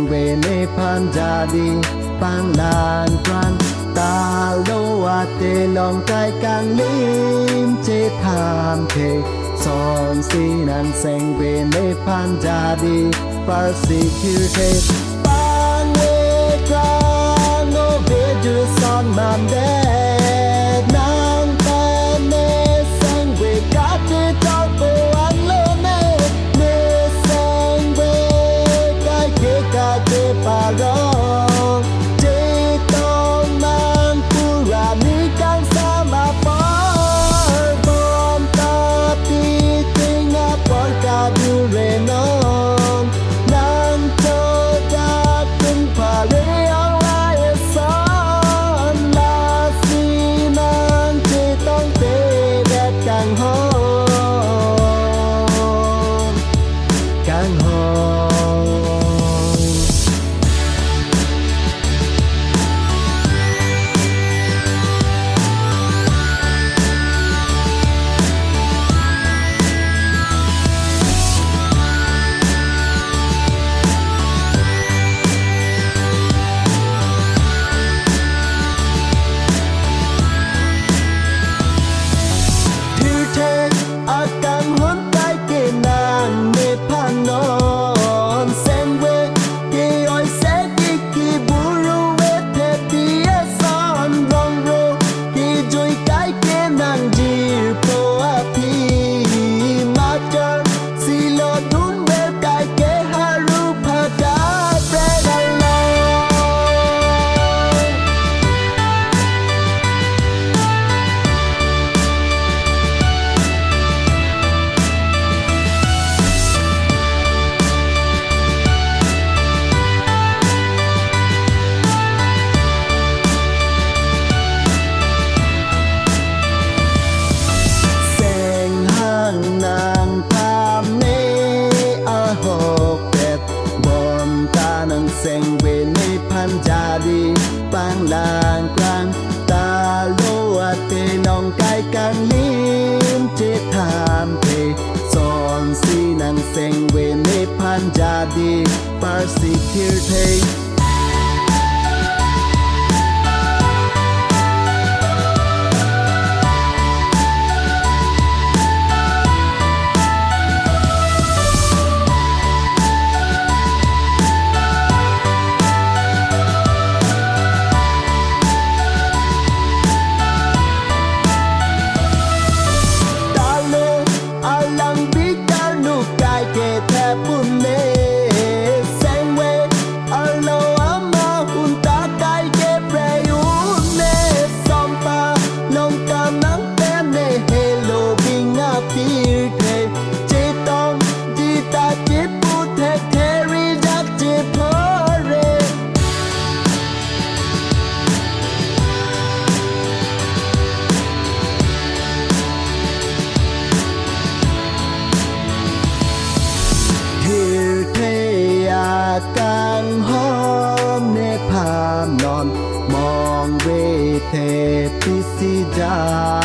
về nê pan gia đi pan lan quan ta lâu à tê lòng cai càng lim chế tham thề son si nan sen về nê pan gia đi persecute pan nê quan ngô về du son man đê nang tan nê sen về cá tê tao cô ăn lơ nê nê sen về cái kế cá tê pa rong sen về nơi pan gia đi bang làng quang ta lô à tê lòng cai càng lim chế tham thề son si nàng sen về nơi pan gia đi persecute càng hôm nếp hàm non mong về thế pi si ra